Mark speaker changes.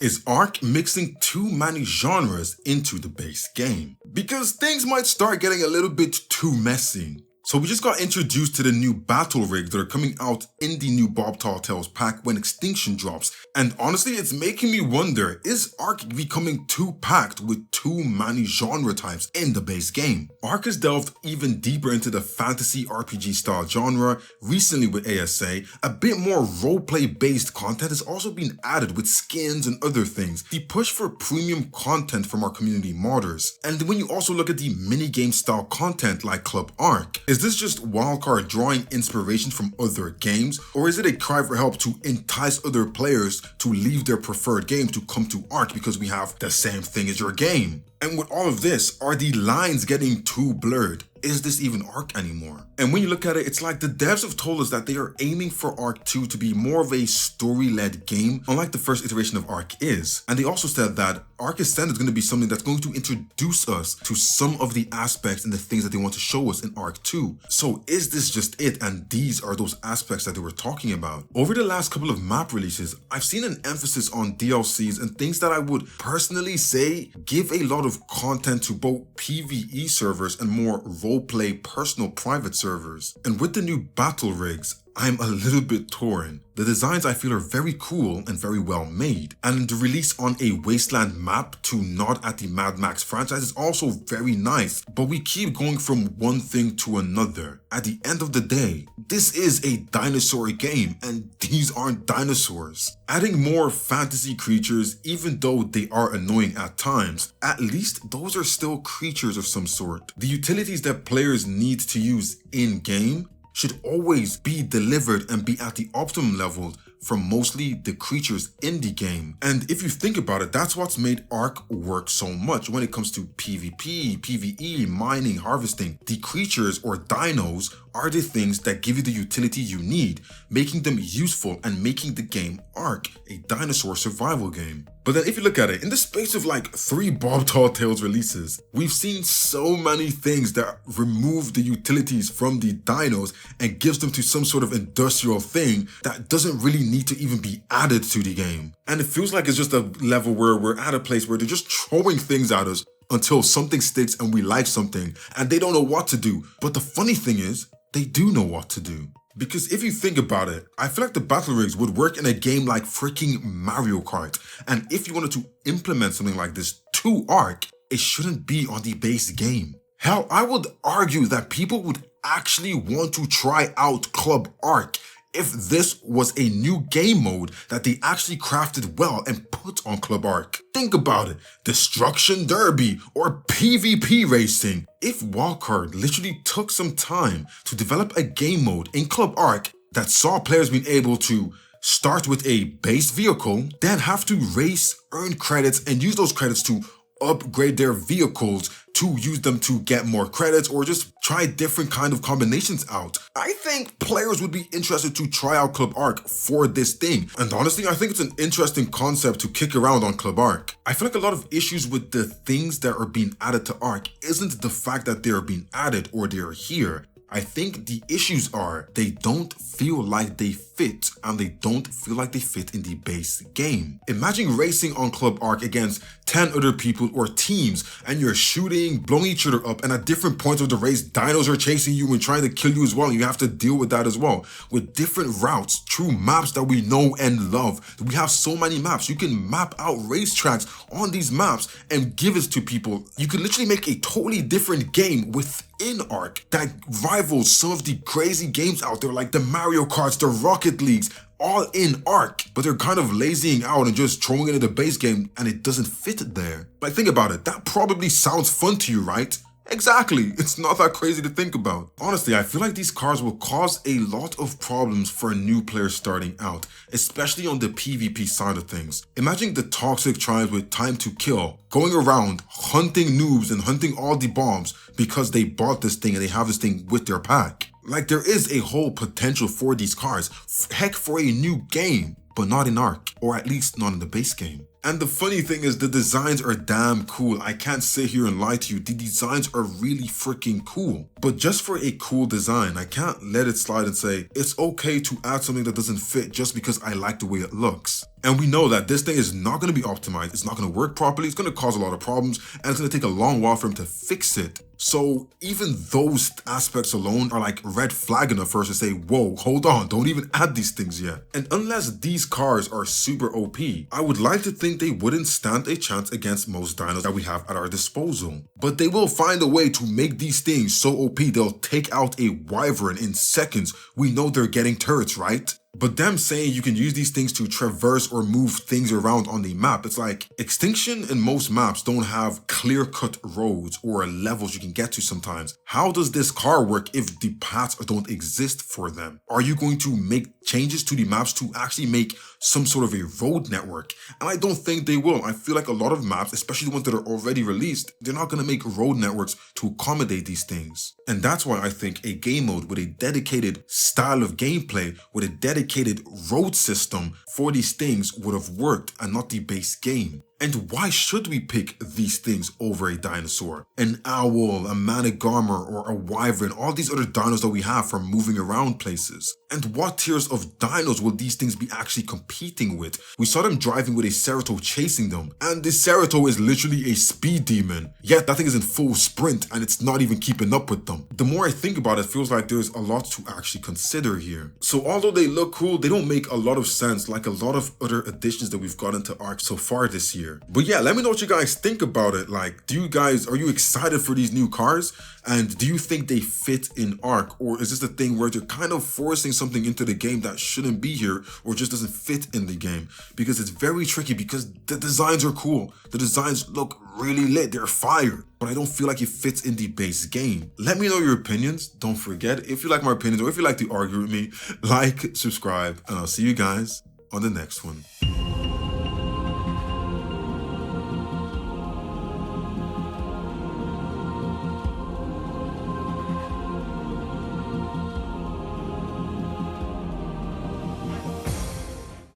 Speaker 1: Is Ark mixing too many genres into the base game? Because things might start getting a little bit too messy. So we just got introduced to the new BattleRigs that are coming out in the new Bob Tall Tales pack when Extinction drops, and honestly it's making me wonder, is Ark becoming too packed with too many genre types in the base game? Ark has delved even deeper into the fantasy RPG style genre recently with ASA. A bit more roleplay based content has also been added with skins and other things. The push for premium content from our community modders. And when you also look at the minigame style content like Club Ark, is this just Wildcard drawing inspiration from other games, or is it a cry for help to entice other players to leave their preferred games to come to Ark because we have the same thing as your game? And with all of this, are the lines getting too blurred? Is this even Ark anymore? And when you look at it, it's like the devs have told us that they are aiming for Ark 2 to be more of a story-led game, unlike the first iteration of Ark is. And they also said that Ark Ascended is going to be something that's going to introduce us to some of the aspects and the things that they want to show us in Ark 2. So is this just it, and these are those aspects that they were talking about? Over the last couple of map releases, I've seen an emphasis on DLCs and things that I would personally say give a lot of content to both PvE servers and more roleplay personal private servers. And with the new BattleRigs, I'm a little bit torn. The designs I feel are very cool and very well made, and the release on a Wasteland map to nod at the Mad Max franchise is also very nice, but we keep going from one thing to another. At the end of the day, this is a dinosaur game and these aren't dinosaurs. Adding more fantasy creatures, even though they are annoying at times, at least those are still creatures of some sort. The utilities that players need to use in-game should always be delivered and be at the optimum level from mostly the creatures in the game. And if you think about it, that's what's made Ark work so much when it comes to PvP, PvE, mining, harvesting. The creatures or dinos are the things that give you the utility you need, making them useful and making the game Ark a dinosaur survival game. But then if you look at it, in the space of like 3 Bob Tall Tales releases, we've seen so many things that remove the utilities from the dinos and gives them to some sort of industrial thing that doesn't really need to even be added to the game. And it feels like it's just a level where we're at a place where they're just throwing things at us until something sticks and we like something and they don't know what to do. But the funny thing is, they do know what to do. Because if you think about it, I feel like the BattleRigs would work in a game like freaking Mario Kart. And if you wanted to implement something like this to Ark, it shouldn't be on the base game. Hell, I would argue that people would actually want to try out Club Ark if this was a new game mode that they actually crafted well and put on Club Ark. Think about it, Destruction Derby or PvP racing. If Wildcard literally took some time to develop a game mode in Club Ark that saw players being able to start with a base vehicle, then have to race, earn credits, and use those credits to upgrade their vehicles to use them to get more credits or just try different kind of combinations out. I think players would be interested to try out Club Ark for this thing. And honestly, I think it's an interesting concept to kick around on Club Ark. I feel like a lot of issues with the things that are being added to Ark isn't the fact that they're being added or they're here. I think the issues are they don't feel like they fit, and they don't feel like they fit in the base game. Imagine racing on Club Ark against 10 other people or teams, and you're shooting, blowing each other up, and at different points of the race, dinos are chasing you and trying to kill you as well, and you have to deal with that as well. With different routes, through maps that we know and love. We have so many maps. You can map out racetracks on these maps and give it to people. You can literally make a totally different game within Ark that rivals some of the crazy games out there like the Mario Karts, the Rocket Leagues, all in Ark, but they're kind of lazying out and just throwing it in the base game and it doesn't fit there. Like, think about it, that probably sounds fun to you, right? Exactly, it's not that crazy to think about. Honestly, I feel like these cards will cause a lot of problems for new players starting out, especially on the PvP side of things. Imagine the toxic tribes with time to kill, going around hunting noobs and hunting all the bombs because they bought this thing and they have this thing with their pack. Like, there is a whole potential for these cards, heck, for a new game, but not in Ark, or at least not in the base game. And the funny thing is the designs are damn cool. I can't sit here and lie to you. The designs are really freaking cool. But just for a cool design, I can't let it slide and say, it's okay to add something that doesn't fit just because I like the way it looks. And we know that this thing is not going to be optimized. It's not going to work properly. It's going to cause a lot of problems, and it's going to take a long while for him to fix it. So even those aspects alone are like red flag enough for us to say, whoa, hold on, don't even add these things yet. And unless these cars are super OP, I would like to think they wouldn't stand a chance against most dinos that we have at our disposal. But they will find a way to make these things so OP they'll take out a wyvern in seconds. We know they're getting turrets, right? But them saying you can use these things to traverse or move things around on the map, it's like Extinction and most maps don't have clear-cut roads or levels you can get to sometimes. How does this car work if the paths don't exist for them? Are you going to make changes to the maps to actually make some sort of a road network? And I don't think they will. I feel like a lot of maps, especially the ones that are already released, they're not going to make road networks to accommodate these things. And that's why I think a game mode with a dedicated style of gameplay, with a dedicated road system for these things would have worked and not the base game. And why should we pick these things over a dinosaur? An owl, a manigarmer, or a wyvern, all these other dinos that we have from moving around places. And what tiers of dinos will these things be actually competing with? We saw them driving with a Ceratow chasing them, and this Ceratow is literally a speed demon. Yet that thing is in full sprint and it's not even keeping up with them. The more I think about it, it feels like there's a lot to actually consider here. So although they look cool, they don't make a lot of sense like a lot of other additions that we've gotten to Ark so far this year. But yeah, let me know what you guys think about it. Like, are you excited for these new cars? And do you think they fit in Ark? Or is this the thing where they're kind of forcing something into the game that shouldn't be here or just doesn't fit in the game? Because it's very tricky because the designs are cool. The designs look really lit. They're fire. But I don't feel like it fits in the base game. Let me know your opinions. Don't forget, if you like my opinions or if you like to argue with me, like, subscribe, and I'll see you guys on the next one.